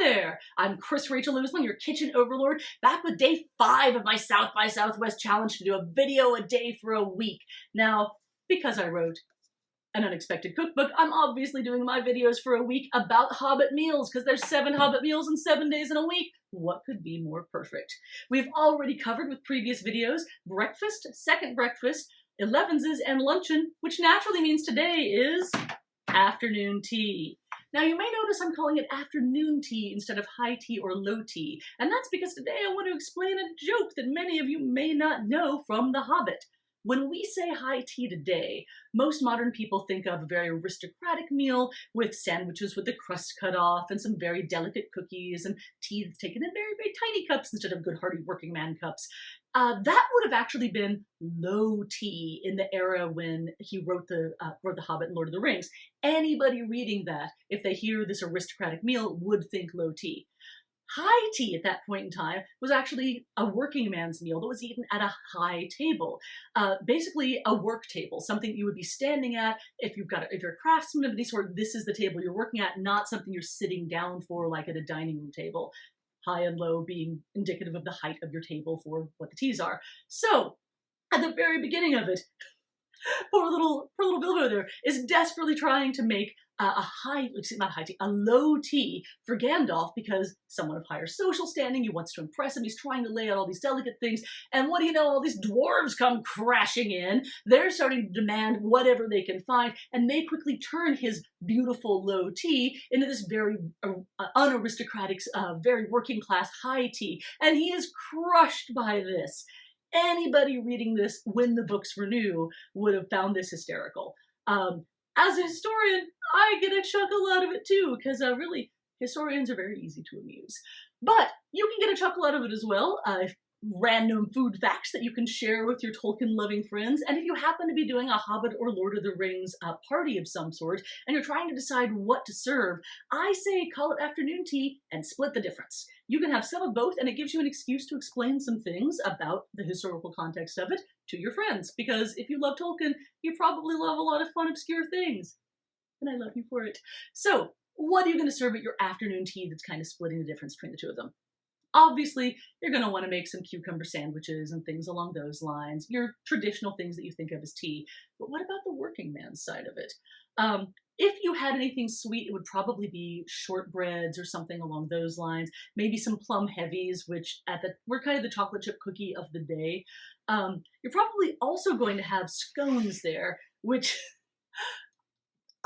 there! I'm Chris-Rachael, your Kitchen Overlord, back with day 5 of my South by Southwest challenge to do a video a day for a week. Now, because I wrote an Unexpected Cookbook, I'm obviously doing my videos for a week about Hobbit meals, because there's 7 Hobbit meals in 7 days in a week. What could be more perfect? We've already covered with previous videos breakfast, second breakfast, 11s, and luncheon, which naturally means today is afternoon tea. Now you may notice I'm calling it afternoon tea instead of high tea or low tea, and that's because today I want to explain a joke that many of you may not know from The Hobbit. When we say high tea today, most modern people think of a very aristocratic meal with sandwiches with the crust cut off and some very delicate cookies and tea that's taken in very, very tiny cups instead of good hearty working man cups. That would have actually been low tea in the era when he wrote the Hobbit and Lord of the Rings. Anybody reading that, if they hear this aristocratic meal, would think low tea. High tea at that point in time was actually a working man's meal that was eaten at a high table, basically a work table, something you would be standing at. If you're a craftsman of any sort, this is the table you're working at, not something you're sitting down for like at a dining room table. High and low being indicative of the height of your table for what the teas are. So, at the very beginning of it, poor little Bilbo there is desperately trying to make a low tea for Gandalf because someone of higher social standing, he wants to impress him, he's trying to lay out all these delicate things, and what do you know, all these dwarves come crashing in, they're starting to demand whatever they can find, and they quickly turn his beautiful low tea into this very unaristocratic, very working class high tea, and he is crushed by this. Anybody reading this when the books were new would have found this hysterical. As a historian, I get a chuckle out of it too, because really, historians are very easy to amuse. But you can get a chuckle out of it as well. Random food facts that you can share with your Tolkien-loving friends. And if you happen to be doing a Hobbit or Lord of the Rings party of some sort, and you're trying to decide what to serve, I say call it afternoon tea and split the difference. You can have some of both, and it gives you an excuse to explain some things about the historical context of it to your friends. Because if you love Tolkien, you probably love a lot of fun, obscure things. And I love you for it. So, what are you going to serve at your afternoon tea that's kind of splitting the difference between the two of them? Obviously, you're going to want to make some cucumber sandwiches and things along those lines, your traditional things that you think of as tea. But what about the working man's side of it? If you had anything sweet, it would probably be shortbreads or something along those lines. Maybe some plum heavies, which were kind of the chocolate chip cookie of the day. You're probably also going to have scones there, which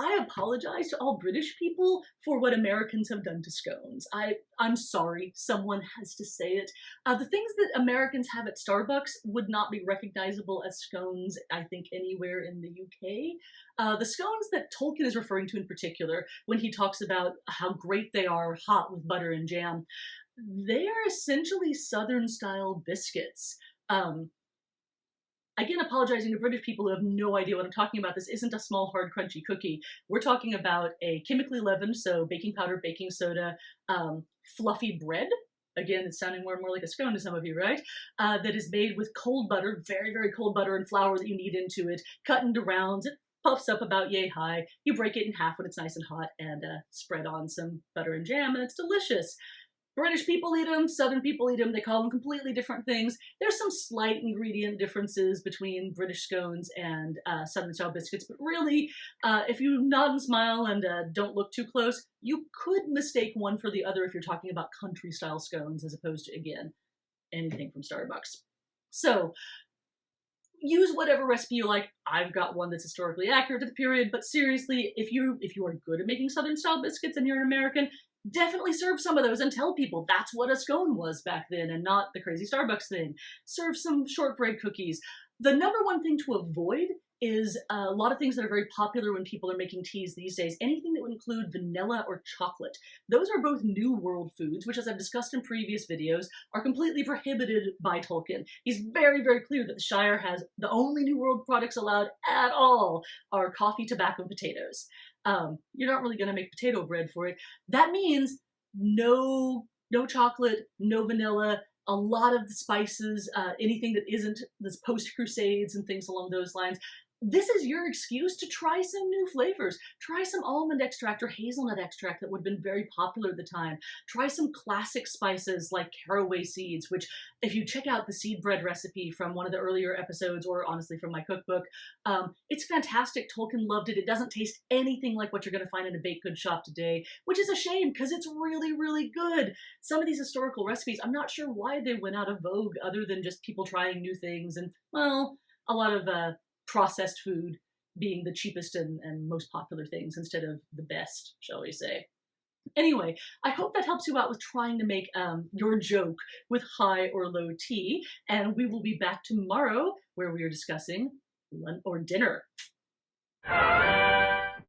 I apologize to all British people for what Americans have done to scones. I'm sorry, someone has to say it. The things that Americans have at Starbucks would not be recognizable as scones, I think, anywhere in the UK. The scones that Tolkien is referring to in particular, when he talks about how great they are hot with butter and jam, they're essentially Southern-style biscuits. Again, apologizing to British people who have no idea what I'm talking about. This isn't a small, hard, crunchy cookie. We're talking about a chemically leavened, so baking powder, baking soda, fluffy bread. Again, it's sounding more and more like a scone to some of you, right? That is made with cold butter, very, very cold butter and flour that you knead into it, cut into rounds. It puffs up about yay high. You break it in half when it's nice and hot and spread on some butter and jam, and it's delicious. British people eat them, Southern people eat them, they call them completely different things. There's some slight ingredient differences between British scones and Southern-style biscuits, but really, if you nod and smile and don't look too close, you could mistake one for the other if you're talking about country-style scones as opposed to, again, anything from Starbucks. So, use whatever recipe you like. I've got one that's historically accurate to the period, but seriously, if you are good at making Southern-style biscuits and you're an American, definitely serve some of those and tell people that's what a scone was back then and not the crazy Starbucks thing. Serve some shortbread cookies. The number one thing to avoid is a lot of things that are very popular when people are making teas these days. Anything that would include vanilla or chocolate. Those are both New World foods, which, as I've discussed in previous videos, are completely prohibited by Tolkien. He's very, very clear that the Shire has the only New World products allowed at all are coffee, tobacco, and potatoes. You're not really going to make potato bread for it. That means no chocolate, no vanilla, a lot of the spices, anything that isn't this post-Crusades and things along those lines. this is your excuse to try some new flavors. Try some almond extract or hazelnut extract that would have been very popular at the time. Try some classic spices like caraway seeds, which if you check out the seed bread recipe from one of the earlier episodes, or honestly from my cookbook, it's fantastic. Tolkien loved it. It doesn't taste anything like what you're going to find in a baked goods shop today, which is a shame because it's really, really good. Some of these historical recipes, I'm not sure why they went out of vogue other than just people trying new things and, well, a lot of processed food being the cheapest and most popular things instead of the best, shall we say. Anyway, I hope that helps you out with trying to make your joke with high or low tea, and we will be back tomorrow where we are discussing lunch or dinner.